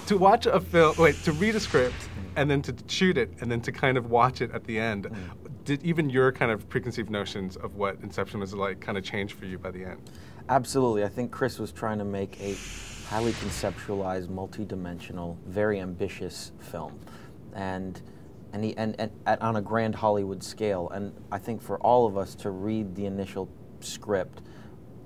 to watch a film, to read a script and then to shoot it and then to kind of watch it at the end, did even your kind of preconceived notions of what Inception was like kind of change for you by the end? Absolutely. I think Chris was trying to make a highly conceptualized, multi-dimensional, very ambitious film, and on a grand Hollywood scale. And I think for all of us to read the initial script,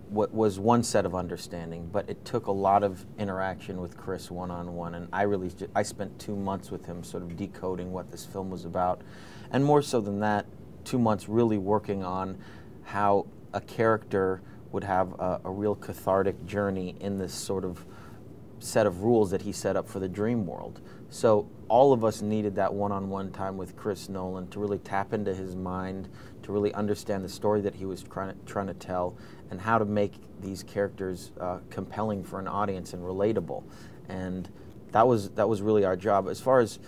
what was one set of understanding, but it took a lot of interaction with Chris one-on-one, and I spent 2 months with him sort of decoding what this film was about, and more so than that, 2 months really working on how a character would have a real cathartic journey in this sort of set of rules that he set up for the dream world. So all of us needed that one-on-one time with Chris Nolan to really tap into his mind, to really understand the story that he was trying to tell, and how to make these characters compelling for an audience and relatable. And that was really our job. As far as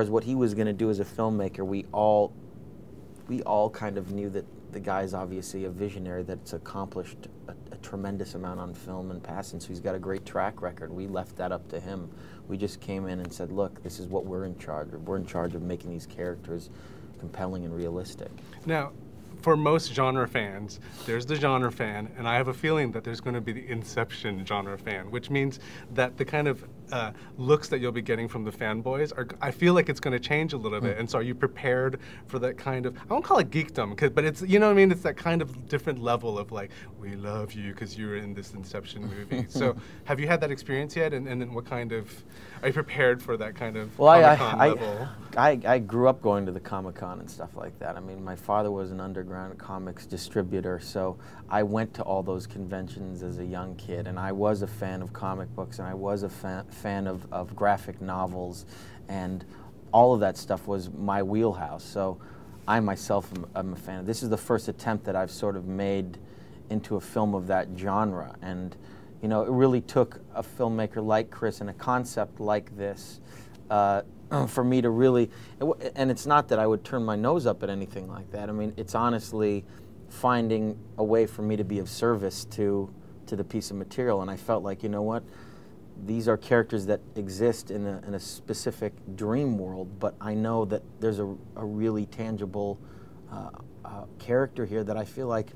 what he was going to do as a filmmaker, we all kind of knew that the guy's obviously a visionary that's accomplished a tremendous amount on film and passing, so he's got a great track record. We left that up to him. We just came in and said, look, this is what we're in charge of. We're in charge of making these characters compelling and realistic. Now, for most genre fans, there's the genre fan, and I have a feeling that there's going to be the Inception genre fan, which means that the kind of looks that you'll be getting from the fanboys I feel like it's going to change a little bit. And so are you prepared for that kind of, I won't call it geekdom, but it's, you know what I mean, it's that kind of different level of like, we love you because you were in this Inception movie. So have you had that experience yet, and then what kind of, are you prepared for that kind of Comic-Con level? I grew up going to the Comic-Con and stuff like that. I mean, my father was an underground comics distributor, so I went to all those conventions as a young kid, and I was a fan of comic books, and I was a fan of graphic novels, and all of that stuff was my wheelhouse. So I myself am a fan. This is the first attempt that I've sort of made into a film of that genre, and you know, it really took a filmmaker like Chris and a concept like this for me to really, and it's not that I would turn my nose up at anything like that. I mean, it's honestly finding a way for me to be of service to the piece of material, and I felt like, you know what, these are characters that exist in a specific dream world, but I know that there's a really tangible character here that I feel like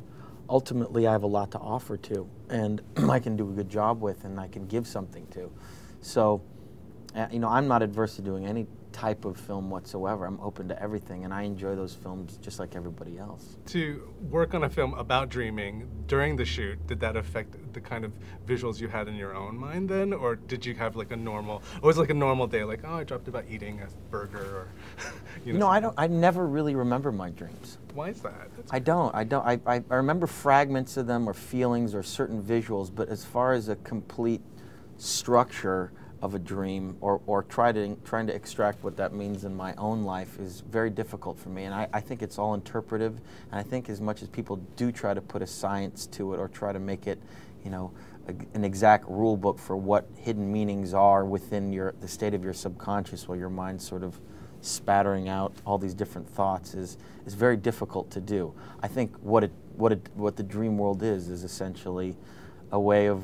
ultimately I have a lot to offer to, and I can do a good job with, and I can give something to. So, you know, I'm not adverse to doing any type of film whatsoever. I'm open to everything, and I enjoy those films just like everybody else. To work on a film about dreaming during the shoot, did that affect the kind of visuals you had in your own mind then, or did you have like a normal, or was it like a normal day, like, oh, I dreamt about eating a burger, or you know? No, I never really remember my dreams. Why is that? I don't. I remember fragments of them, or feelings, or certain visuals, but as far as a complete structure of a dream, or trying to extract what that means in my own life is very difficult for me. And I think it's all interpretive, and I think as much as people do try to put a science to it or try to make it, you know, an exact rule book for what hidden meanings are within the state of your subconscious while your mind's sort of spattering out all these different thoughts is very difficult to do. I think what the dream world is essentially a way of,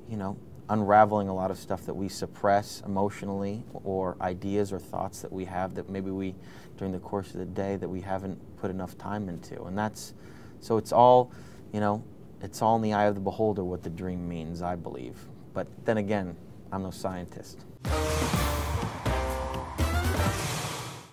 you know, unraveling a lot of stuff that we suppress emotionally, or ideas or thoughts that we have that maybe during the course of the day, that we haven't put enough time into. And so it's all, you know, it's all in the eye of the beholder what the dream means, I believe. But then again, I'm no scientist.